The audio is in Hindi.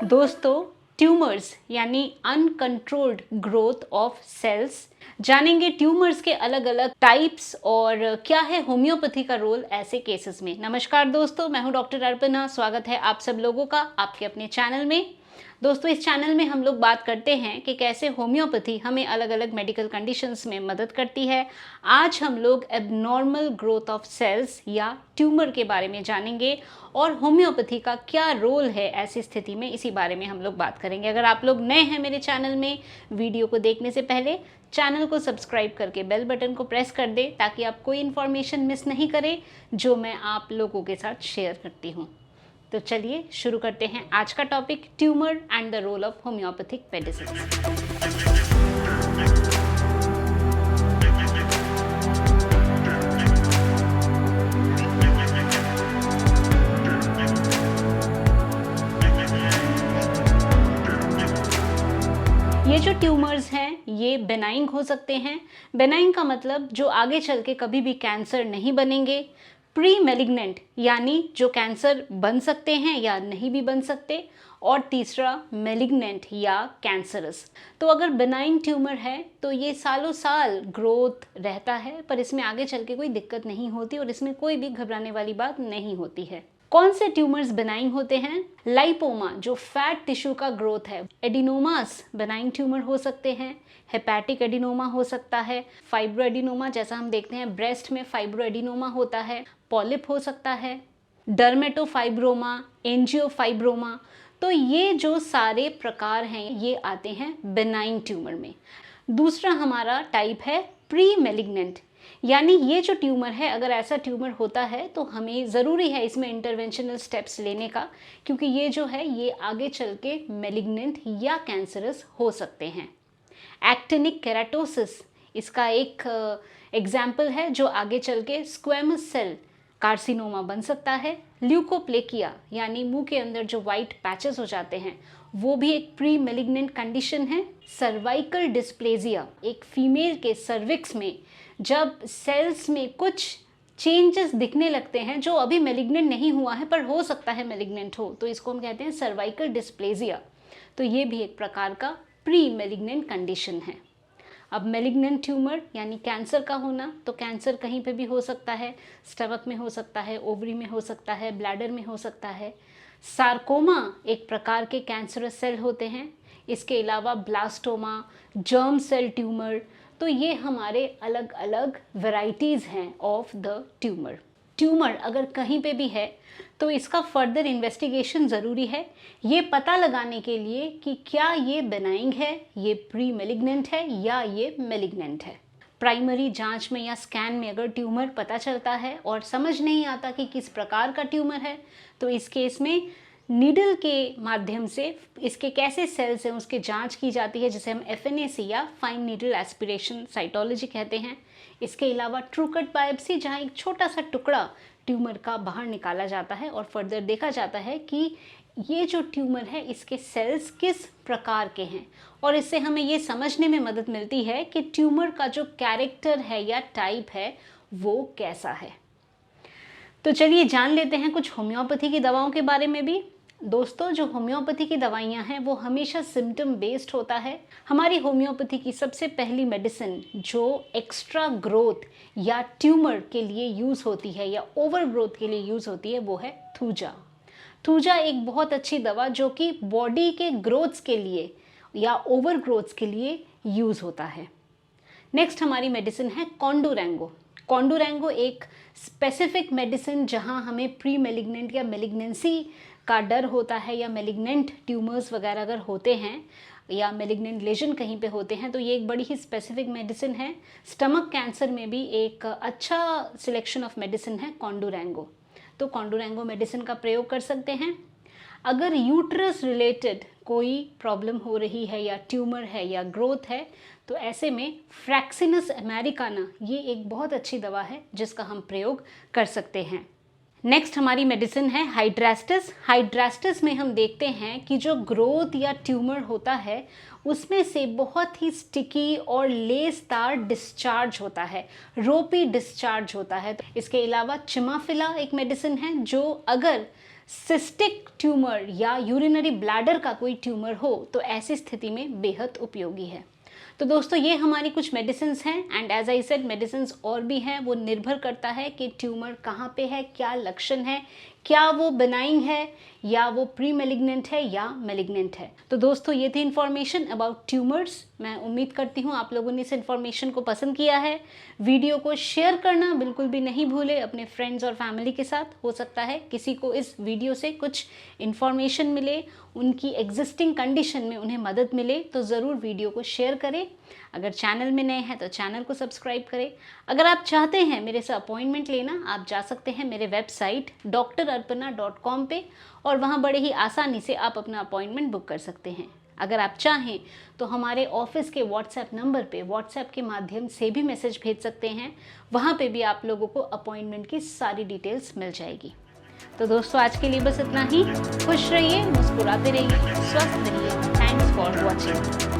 दोस्तों, ट्यूमर्स यानी अनकंट्रोल्ड ग्रोथ ऑफ सेल्स जानेंगे। ट्यूमर्स के अलग अलग टाइप्स और क्या है होम्योपैथी का रोल ऐसे केसेस में। नमस्कार दोस्तों, मैं हूं डॉक्टर अर्पणा। स्वागत है आप सब लोगों का आपके अपने चैनल में। दोस्तों, इस चैनल में हम लोग बात करते हैं कि कैसे होम्योपैथी हमें अलग अलग मेडिकल कंडीशंस में मदद करती है। आज हम लोग एबनॉर्मल ग्रोथ ऑफ सेल्स या ट्यूमर के बारे में जानेंगे और होम्योपैथी का क्या रोल है ऐसी स्थिति में, इसी बारे में हम लोग बात करेंगे। अगर आप लोग नए हैं मेरे चैनल में, वीडियो को देखने से पहले चैनल को सब्सक्राइब करके बेल बटन को प्रेस कर दें ताकि आप कोई इन्फॉर्मेशन मिस नहीं करें जो मैं आप लोगों के साथ शेयर करती हूँ। तो चलिए शुरू करते हैं आज का topic, tumour and the role of homeopathic medicine. ये जो ट्यूमर्स हैं ये बेनाइन हो सकते हैं। बेनाइन का मतलब जो आगे चल के कभी भी कैंसर नहीं बनेंगे। प्री मेलिग्नेंट यानी जो कैंसर बन सकते हैं या नहीं भी बन सकते। और तीसरा मेलिग्नेंट या कैंसरस। तो अगर बेनाइन ट्यूमर है तो ये सालों साल ग्रोथ रहता है, पर इसमें आगे चल के कोई दिक्कत नहीं होती और इसमें कोई भी घबराने वाली बात नहीं होती है। कौन से ट्यूमर्स बेनाइन होते हैं? लाइपोमा जो फैट टिश्यू का ग्रोथ है, एडिनोमास बेनाइन ट्यूमर हो सकते हैं, हेपेटिक एडिनोमा हो सकता है, फाइब्रो एडिनोमा जैसा हम देखते हैं ब्रेस्ट में फाइब्रो एडिनोमा होता है, पॉलिप हो सकता है, डर्मेटोफाइब्रोमा, एंजियोफाइब्रोमा। तो ये जो सारे प्रकार हैं ये आते हैं बेनाइन ट्यूमर में। दूसरा हमारा टाइप है प्री मेलिग्नेंट, यानी ये जो ट्यूमर है, अगर ऐसा ट्यूमर होता है तो हमें ज़रूरी है इसमें इंटरवेंशनल स्टेप्स लेने का, क्योंकि ये जो है ये आगे चल के मेलिग्नेंट या कैंसरस हो सकते हैं। एक्टिनिक केराटोसिस इसका एक एग्जाम्पल है जो आगे चल के स्क्वेमस सेल कार्सिनोमा बन सकता है। ल्यूकोप्लेकिया यानी मुंह के अंदर जो वाइट पैचेस हो जाते हैं वो भी एक प्री मेलिग्नेंट कंडीशन है। सर्वाइकल डिस्प्लेजिया, एक फीमेल के सर्विक्स में जब सेल्स में कुछ चेंजेस दिखने लगते हैं जो अभी मेलिग्नेंट नहीं हुआ है पर हो सकता है मेलिग्नेंट हो, तो इसको हम कहते हैं सर्वाइकल डिस्प्लेजिया। तो ये भी एक प्रकार का प्री मेलिग्नेंट कंडीशन है। अब मेलिग्नेंट ट्यूमर यानी कैंसर का होना, तो कैंसर कहीं पे भी हो सकता है, स्टमक में हो सकता है, ओवरी में हो सकता है, ब्लैडर में हो सकता है। सार्कोमा एक प्रकार के कैंसरस सेल होते हैं। इसके अलावा ब्लास्टोमा, जर्म सेल ट्यूमर, तो ये हमारे अलग अलग वैरायटीज़ हैं ऑफ द ट्यूमर। ट्यूमर अगर कहीं पे भी है तो इसका फर्दर इन्वेस्टिगेशन ज़रूरी है, ये पता लगाने के लिए कि क्या ये बेनाइन है, ये प्री मेलिग्नेंट है या ये मेलिग्नेंट है। प्राइमरी जांच में या स्कैन में अगर ट्यूमर पता चलता है और समझ नहीं आता कि किस प्रकार का ट्यूमर है, तो इस केस में नीडल के माध्यम से इसके कैसे सेल्स हैं उसकी जांच की जाती है, जिसे हम FNAC या फाइन नीडल एस्पिरेशन साइटोलॉजी कहते हैं। इसके अलावा ट्रू कट बायोप्सी, जहाँ एक छोटा सा टुकड़ा ट्यूमर का बाहर निकाला जाता है और फर्दर देखा जाता है कि ये जो ट्यूमर है इसके सेल्स किस प्रकार के हैं, और इससे हमें ये समझने में मदद मिलती है कि ट्यूमर का जो कैरेक्टर है या टाइप है वो कैसा है। तो चलिए जान लेते हैं कुछ होम्योपैथी की दवाओं के बारे में भी। दोस्तों, जो होम्योपैथी की दवाइयाँ हैं वो हमेशा सिम्टम बेस्ड होता है। हमारी होम्योपैथी की सबसे पहली मेडिसिन जो एक्स्ट्रा ग्रोथ या ट्यूमर के लिए यूज़ होती है या ओवर ग्रोथ के लिए यूज़ होती है वो है थूजा। थूजा एक बहुत अच्छी दवा जो कि बॉडी के ग्रोथ्स के लिए या ओवर ग्रोथ्स के लिए यूज़ होता है। नेक्स्ट हमारी मेडिसिन है कॉन्डोरैंगो। कॉन्डोरैंगो एक स्पेसिफिक मेडिसिन जहां हमें प्री मेलिग्नेंट या मेलिग्नेंसी का डर होता है या मेलिग्नेंट ट्यूमर्स वगैरह अगर होते हैं या मेलिग्नेंट लेजन कहीं पे होते हैं तो ये एक बड़ी ही स्पेसिफिक मेडिसिन है। स्टमक कैंसर में भी एक अच्छा सिलेक्शन ऑफ मेडिसिन है कॉन्डोरैंगो, तो कॉन्डोरैंगो मेडिसिन का प्रयोग कर सकते हैं। अगर यूट्रस रिलेटेड कोई प्रॉब्लम हो रही है या ट्यूमर है या ग्रोथ है तो ऐसे में फ्रैक्सिनस अमेरिकाना ये एक बहुत अच्छी दवा है जिसका हम प्रयोग कर सकते हैं। नेक्स्ट हमारी मेडिसिन है हाइड्रास्टिस। हाइड्रास्टिस में हम देखते हैं कि जो ग्रोथ या ट्यूमर होता है उसमें से बहुत ही स्टिकी और लेसदार डिस्चार्ज होता है, रोपी डिस्चार्ज होता है। तो इसके अलावा चिमाफिला एक मेडिसिन है जो अगर सिस्टिक ट्यूमर या यूरिनरी ब्लैडर का कोई ट्यूमर हो तो ऐसी स्थिति में बेहद उपयोगी है। तो दोस्तों ये हमारी कुछ मेडिसिन्स हैं and as I said medicines और भी हैं, वो निर्भर करता है कि ट्यूमर कहाँ पे है, क्या लक्षण है, क्या वो बेनाइन है या वो प्री मेलिग्नेंट है या मेलिग्नेंट है। तो दोस्तों ये थी इन्फॉर्मेशन अबाउट ट्यूमर्स। मैं उम्मीद करती हूँ आप लोगों ने इस इन्फॉर्मेशन को पसंद किया है। वीडियो को शेयर करना बिल्कुल भी नहीं भूले अपने फ्रेंड्स और फैमिली के साथ। हो सकता है किसी को इस वीडियो से कुछ इन्फॉर्मेशन मिले, उनकी एग्जिस्टिंग कंडीशन में उन्हें मदद मिले, तो ज़रूर वीडियो को शेयर करें। अगर चैनल में नए हैं तो चैनल को सब्सक्राइब करें। अगर आप चाहते हैं मेरे से अपॉइंटमेंट लेना, आप जा सकते हैं मेरे वेबसाइट drarpana.com पे और वहाँ बड़े ही आसानी से आप अपना अपॉइंटमेंट बुक कर सकते हैं। अगर आप चाहें तो हमारे ऑफिस के व्हाट्सएप नंबर पे व्हाट्सएप के माध्यम से भी मैसेज भेज सकते हैं, वहाँ पे भी आप लोगों को अपॉइंटमेंट की सारी डिटेल्स मिल जाएगी। तो दोस्तों आज के लिए बस इतना ही। खुश रहिए, मुस्कुराते रहिए, स्वस्थ रहिए। Thanks for watching.